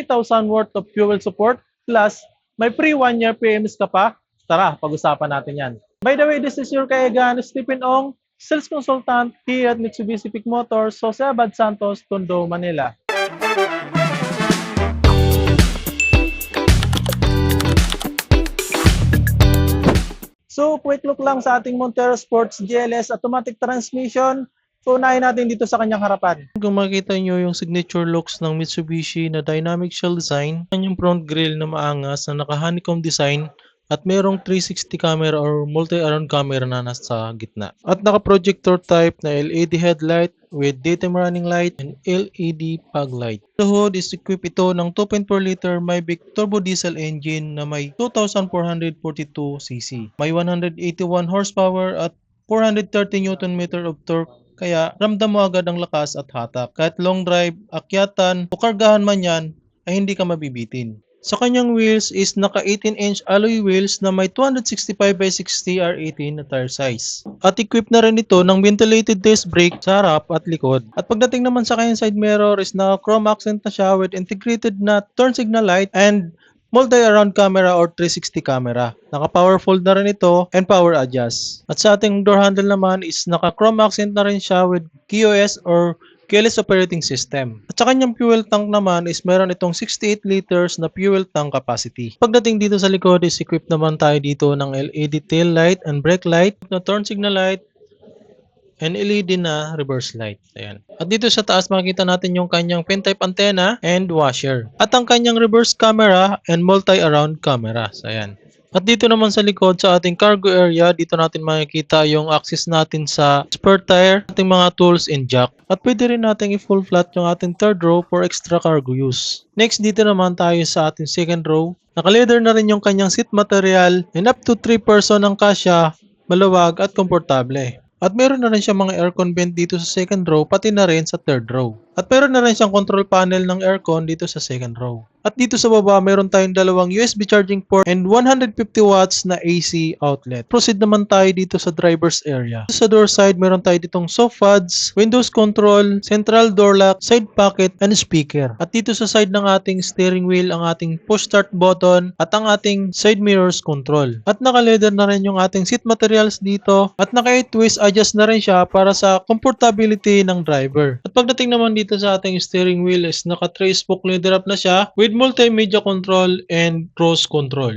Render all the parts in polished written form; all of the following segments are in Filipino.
3,000 worth of fuel support plus may free 1 year PMS ka pa. Tara, pag-usapan natin yan. By the way, this is your kaibigan, Stephen Ong, Sales Consultant here at Mitsubishi Pick Motors, Jose Abad Santos, Tondo, Manila. So, quick look lang sa ating Montero Sports GLS automatic transmission. So, unahin natin dito sa kanyang harapan. Kung makikita nyo yung signature looks ng Mitsubishi na dynamic shell design, yung front grille na maangas na naka-honeycomb design at merong 360 camera or multi-around camera na nasa gitna. At naka-projector type na LED headlight with daytime running light and LED fog light. The hood is equipped ito ng 2.4 liter Mavic turbo diesel engine na may 2,442 cc. May 181 horsepower at 430 Nm of torque. Kaya ramdam mo agad ang lakas at hatak. Kahit long drive, akyatan o kargahan man yan, ay hindi ka mabibitin. Sa kanyang wheels is naka 18-inch alloy wheels na may 265/60 R18 na tire size. At equipped na rin ito ng ventilated disc brake sa harap at likod. At pagdating naman sa kanyang side mirror is naka chrome accent na siya with integrated na turn signal light and multi-around camera or 360 camera. Naka-power fold na rin ito and power adjust. At sa ating door handle naman is naka-chrome accent na rin siya with KOS or keyless operating system. At sa kanyang fuel tank naman is meron itong 68 liters na fuel tank capacity. Pagdating dito sa likod is equipped naman tayo dito ng LED tail light and brake light, na turn signal light, and LED na reverse light. Ayan. At dito sa taas makikita natin yung kanyang pin-type antenna and washer. At ang kanyang reverse camera and multi-around camera. So, ayan. At dito naman sa likod sa ating cargo area, dito natin makikita yung access natin sa spare tire, ating mga tools and jack. At pwede rin natin i-full flat yung ating third row for extra cargo use. Next, dito naman tayo sa ating second row. Naka-leather na rin yung kanyang seat material and up to 3 person ang kasya, maluwag at komportable. At meron na rin siyang mga aircon vent dito sa second row, pati na rin sa third row. At meron na rin siyang control panel ng aircon dito sa second row. At dito sa baba, meron tayong dalawang USB charging port and 150 watts na AC outlet. Proceed naman tayo dito sa driver's area. Sa door side, meron tayo ditong soft pads, windows control, central door lock, side pocket, and speaker. At dito sa side ng ating steering wheel, ang ating push start button at ang ating side mirrors control. At naka-leather na rin yung ating seat materials dito at naka-twist adjust na rin siya para sa comfortability ng driver. At pagdating naman dito sa ating steering wheel is naka-3 spoke leather up na siya with multimedia control and cruise control.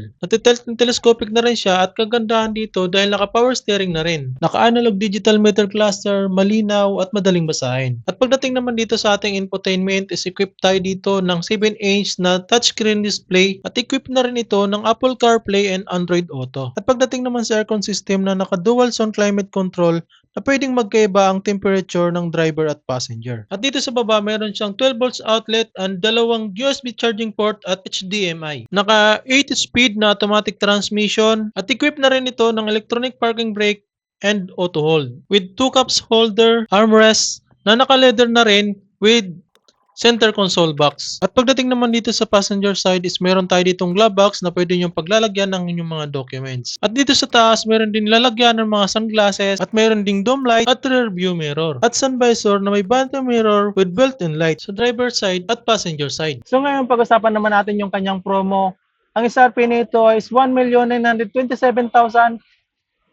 Telescopic na rin siya at kagandahan dito dahil naka-power steering na rin. Naka-analog digital meter cluster, malinaw at madaling basahin. At pagdating naman dito sa ating infotainment is equipped tayo dito ng 7-inch na touchscreen display at equipped na rin ito ng Apple CarPlay and Android Auto. At pagdating naman sa aircon system na naka-dual zone climate control na pwedeng magkaiba ang temperature ng driver at passenger. At dito sa baba, meron siyang 12 volts outlet and dalawang USB charging port at HDMI. Naka 8 speed na automatic transmission at equipped na rin ito ng electronic parking brake and auto hold with 2 cups holder, armrest na naka-leather na rin with center console box. At pagdating naman dito sa passenger side is meron tayo ditong glove box na pwede nyo paglalagyan ng inyong mga documents. At dito sa taas, meron din lalagyan ng mga sunglasses at meron ding dome light at rear view mirror. At sun visor na may banter mirror with built-in light sa driver side at passenger side. So ngayon, pag-usapan naman natin yung kanyang promo. Ang SRP nito is 1,927,000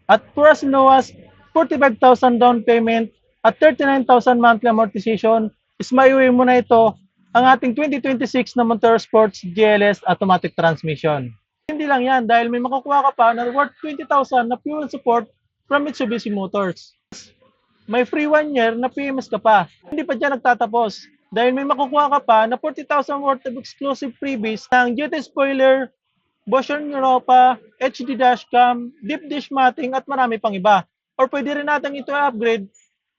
at for as low as 45,000 down payment at 39,000 monthly amortization is maiuwi mo na ito ang ating 2026 na Montero Sports GLS automatic transmission. Hindi lang yan dahil may makukuha ka pa na worth 20,000 na fuel support from Mitsubishi Motors. May free 1 year na PMS ka pa. Hindi pa dyan nagtatapos dahil may makukuha ka pa na 40,000 worth of exclusive freebies ng GT spoiler, Bosch Europa, HD dashcam, deep dish matting at marami pang iba. Or pwede rin natin ito upgrade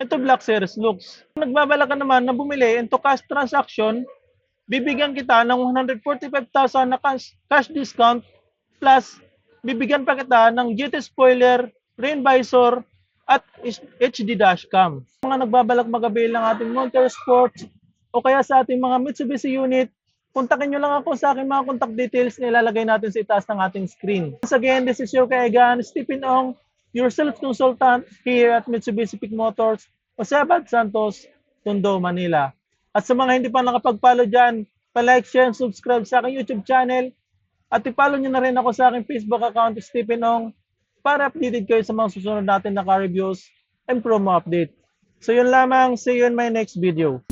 ito Black Series looks. Kung nagbabalak ka naman na bumili into cash transaction, bibigyan kita ng 145,000 na cash discount plus bibigyan pa kita ng GT spoiler, rain visor at HD dashcam. Mga nagbabalak mag-avail ng ating Montero Sports o kaya sa ating mga Mitsubishi unit, kontakin nyo lang ako sa aking mga contact details na ilalagay natin sa itaas ng ating screen. Once again, this is your kaibigan, Stephen Ong, your sales consultant here at Mitsubishi Pick Motors, Jose Abad Santos, Tondo, Manila. At sa mga hindi pa nakapag-follow dyan, pa-like, share, and subscribe sa aking YouTube channel. At i-follow nyo na rin ako sa aking Facebook account, Stephen Ong, para updated kayo sa mga susunod natin na car reviews and promo update. So yun lamang, see you in my next video.